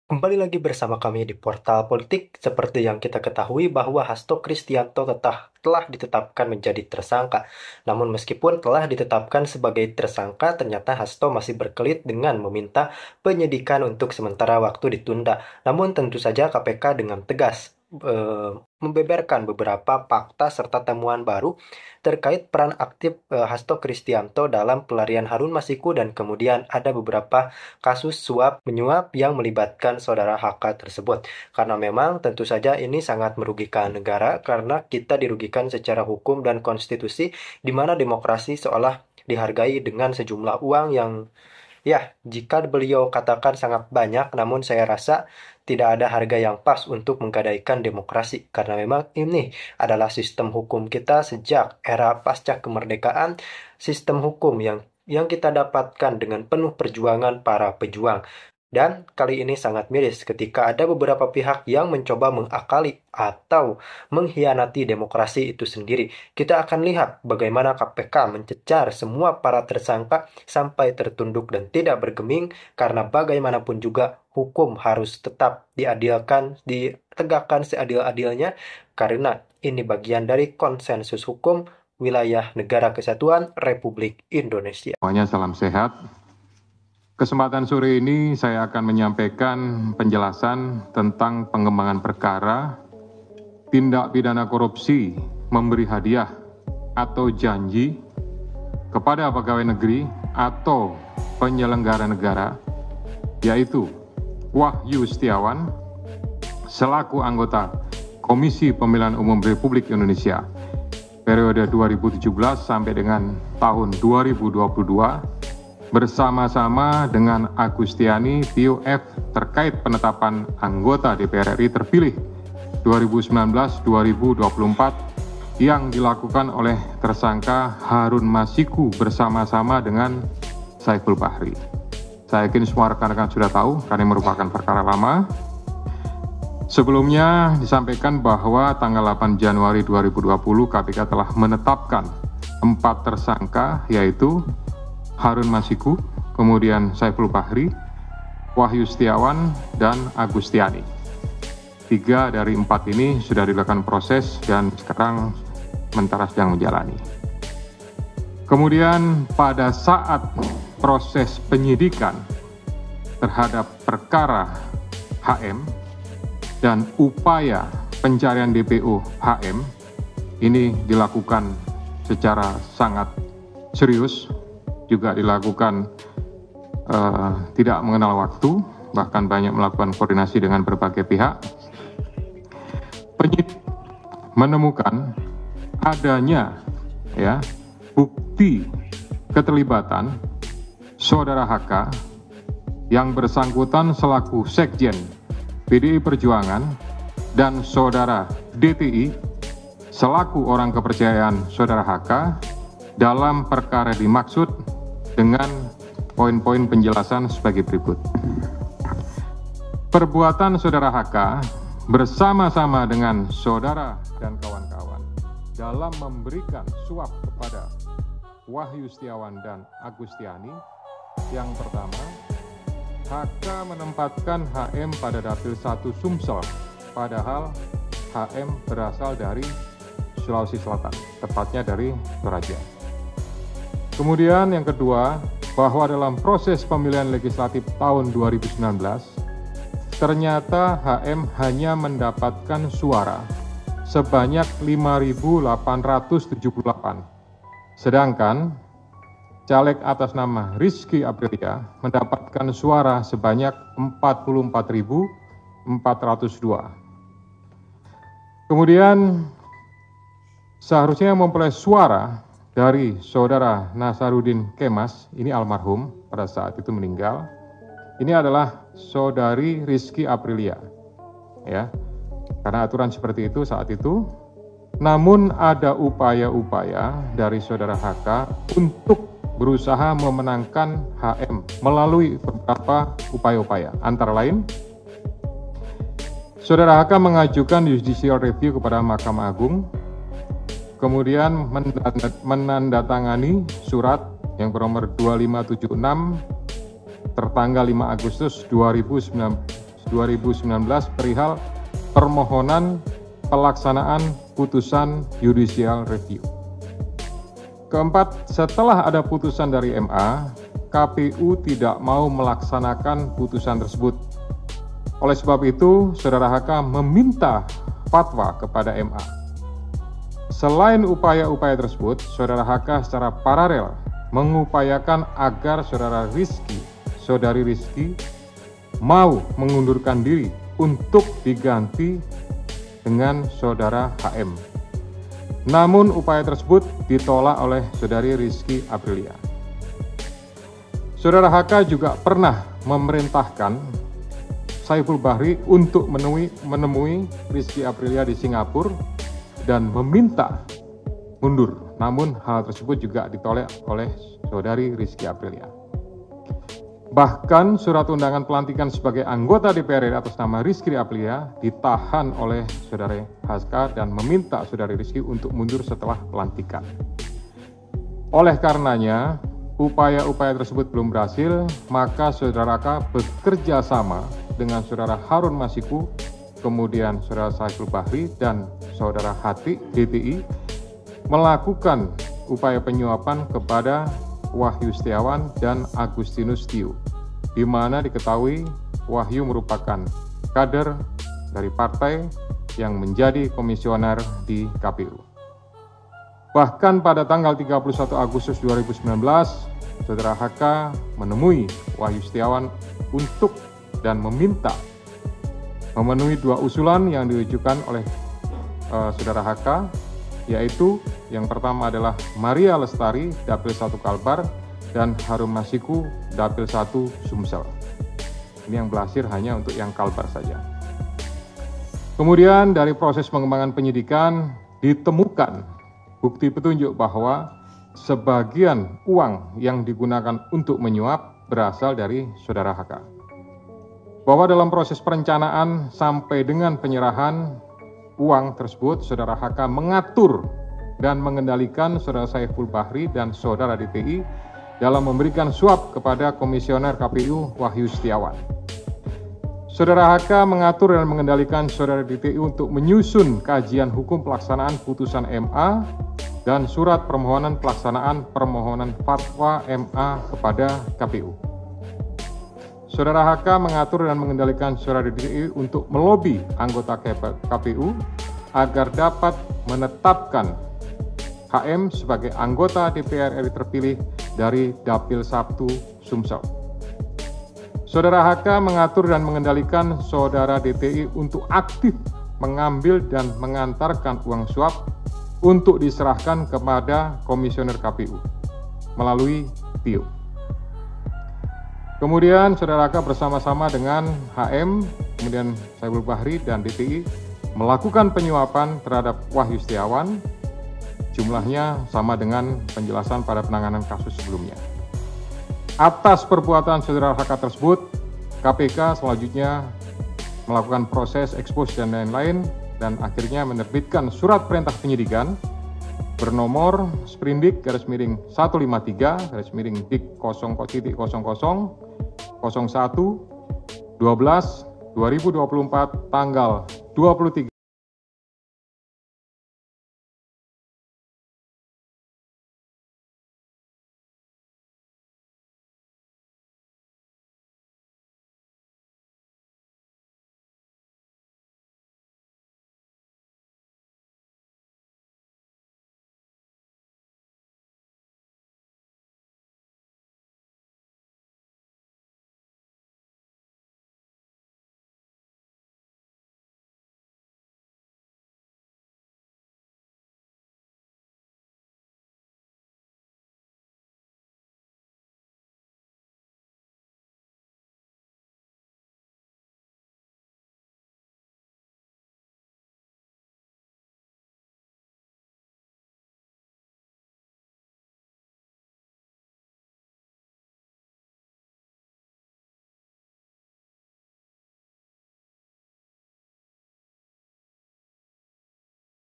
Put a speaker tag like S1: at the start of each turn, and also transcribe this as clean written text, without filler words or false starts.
S1: Kembali lagi bersama kami di Portal Politik. Seperti yang kita ketahui bahwa Hasto Kristianto telah ditetapkan menjadi tersangka. Namun meskipun telah ditetapkan sebagai tersangka, ternyata Hasto masih berkelit dengan meminta penyidikan untuk sementara waktu ditunda. Namun tentu saja KPK dengan tegas membeberkan beberapa fakta serta temuan baru terkait peran aktif Hasto Kristianto dalam pelarian Harun Masiku, dan kemudian ada beberapa kasus suap menyuap yang melibatkan saudara HK tersebut. Karena memang tentu saja ini sangat merugikan negara karena kita dirugikan secara hukum dan konstitusi, di mana demokrasi seolah dihargai dengan sejumlah uang yang, ya, jika beliau katakan sangat banyak, namun saya rasa tidak ada harga yang pas untuk menggadaikan demokrasi. Karena memang ini adalah sistem hukum kita sejak era pasca kemerdekaan, sistem hukum yang kita dapatkan dengan penuh perjuangan para pejuang. Dan kali ini sangat miris ketika ada beberapa pihak yang mencoba mengakali atau mengkhianati demokrasi itu sendiri. Kita akan lihat bagaimana KPK mencecar semua para tersangka sampai tertunduk dan tidak bergeming, karena bagaimanapun juga hukum harus tetap diadilkan, ditegakkan seadil-adilnya, karena ini bagian dari konsensus hukum wilayah Negara Kesatuan Republik Indonesia.
S2: Semuanya salam sehat. Kesempatan sore ini saya akan menyampaikan penjelasan tentang pengembangan perkara tindak pidana korupsi memberi hadiah atau janji kepada pegawai negeri atau penyelenggara negara, yaitu Wahyu Setiawan selaku anggota Komisi Pemilihan Umum Republik Indonesia periode 2017 sampai dengan tahun 2022 bersama-sama dengan Agustiani POF terkait penetapan anggota DPR RI terpilih 2019-2024 yang dilakukan oleh tersangka Harun Masiku bersama-sama dengan Saiful Bahri. Saya yakin semua rekan-rekan sudah tahu karena ini merupakan perkara lama. Sebelumnya disampaikan bahwa tanggal 8 Januari 2020 KPK telah menetapkan 4 tersangka, yaitu Harun Masiku, kemudian Saiful Bahri, Wahyu Setiawan, dan Agustiani. 3 dari 4 ini sudah dilakukan proses dan sekarang sementara sedang menjalani. Kemudian pada saat proses penyidikan terhadap perkara HM dan upaya pencarian DPO HM ini dilakukan secara sangat serius, juga dilakukan tidak mengenal waktu, bahkan banyak melakukan koordinasi dengan berbagai pihak. Penyidik menemukan adanya bukti keterlibatan saudara HK yang bersangkutan selaku Sekjen PDI Perjuangan dan saudara DTI selaku orang kepercayaan saudara HK dalam perkara dimaksud dengan poin-poin penjelasan sebagai berikut. Perbuatan saudara HK bersama-sama dengan saudara dan kawan-kawan dalam memberikan suap kepada Wahyu Setiawan dan Agustiani. Yang pertama, HK menempatkan HM pada dapil 1 Sumsel, padahal HM berasal dari Sulawesi Selatan, tepatnya dari Toraja. Kemudian yang kedua, bahwa dalam proses pemilihan legislatif tahun 2019, ternyata HM hanya mendapatkan suara sebanyak 5.878, sedangkan caleg atas nama Rizky Aprilia mendapatkan suara sebanyak 44.402. Kemudian seharusnya memperoleh suara dari saudara Nasaruddin Kemas, ini almarhum pada saat itu meninggal. Ini adalah saudari Rizky Aprilia, ya, karena aturan seperti itu saat itu. Namun ada upaya-upaya dari saudara HK untuk berusaha memenangkan HM melalui beberapa upaya-upaya. Antara lain, saudara HK mengajukan judicial review kepada Mahkamah Agung, kemudian menandatangani surat yang bernomor 2576 tertanggal 5 Agustus 2019 2019 perihal permohonan pelaksanaan putusan judicial review. Keempat, setelah ada putusan dari MA, KPU tidak mau melaksanakan putusan tersebut. Oleh sebab itu, Saudara HK meminta fatwa kepada MA. Selain upaya-upaya tersebut, Saudara HK secara paralel mengupayakan agar Saudari Rizky mau mengundurkan diri untuk diganti dengan Saudara HM. Namun upaya tersebut ditolak oleh Saudari Rizky Aprilia. Saudara HK juga pernah memerintahkan Saiful Bahri untuk menemui Rizky Aprilia di Singapura dan meminta mundur. Namun hal tersebut juga ditolak oleh Saudari Rizky Aprilia. Bahkan surat undangan pelantikan sebagai anggota DPR RI atas nama Rizky Aprilia ditahan oleh Saudari HK dan meminta Saudari Rizky untuk mundur setelah pelantikan. Oleh karenanya, upaya-upaya tersebut belum berhasil, maka Saudara HK bekerja sama dengan Saudara Harun Masiku, kemudian Saudara Saiful Bahri dan Saudara Hati DTI melakukan upaya penyuapan kepada Wahyu Setiawan dan Agustinus Tio, di mana diketahui Wahyu merupakan kader dari partai yang menjadi komisioner di KPU. Bahkan pada tanggal 31 Agustus 2019, Saudara HK menemui Wahyu Setiawan untuk dan meminta memenuhi dua usulan yang diajukan oleh Saudara HK, yaitu yang pertama adalah Maria Lestari, Dapil 1 Kalbar, dan Harun Masiku, Dapil 1 Sumsel. Ini yang belasir hanya untuk yang Kalbar saja. Kemudian dari proses pengembangan penyidikan ditemukan bukti petunjuk bahwa sebagian uang yang digunakan untuk menyuap berasal dari Saudara HK. Bahwa dalam proses perencanaan sampai dengan penyerahan uang tersebut, Saudara HK mengatur dan mengendalikan Saudara Saiful Bahri dan Saudara DTI dalam memberikan suap kepada Komisioner KPU Wahyu Setiawan. Saudara HK mengatur dan mengendalikan Saudara DTI untuk menyusun kajian hukum pelaksanaan putusan MA dan surat permohonan pelaksanaan permohonan fatwa MA kepada KPU. Saudara HK mengatur dan mengendalikan Saudara DTI untuk melobi anggota KPU agar dapat menetapkan HM sebagai anggota DPR RI terpilih dari Dapil 1 Sumsel. Saudara HK mengatur dan mengendalikan Saudara DTI untuk aktif mengambil dan mengantarkan uang suap untuk diserahkan kepada Komisioner KPU melalui Tio. Kemudian Saudara HK bersama-sama dengan HM, kemudian Saiful Bahri dan DTI melakukan penyuapan terhadap Wahyu Setiawan. Jumlahnya sama dengan penjelasan pada penanganan kasus sebelumnya. Atas perbuatan Saudara HK tersebut, KPK selanjutnya melakukan proses ekspos dan lain-lain dan akhirnya menerbitkan surat perintah penyidikan bernomor Sprindik /153/Dik 0.0001/12/2024 tanggal 23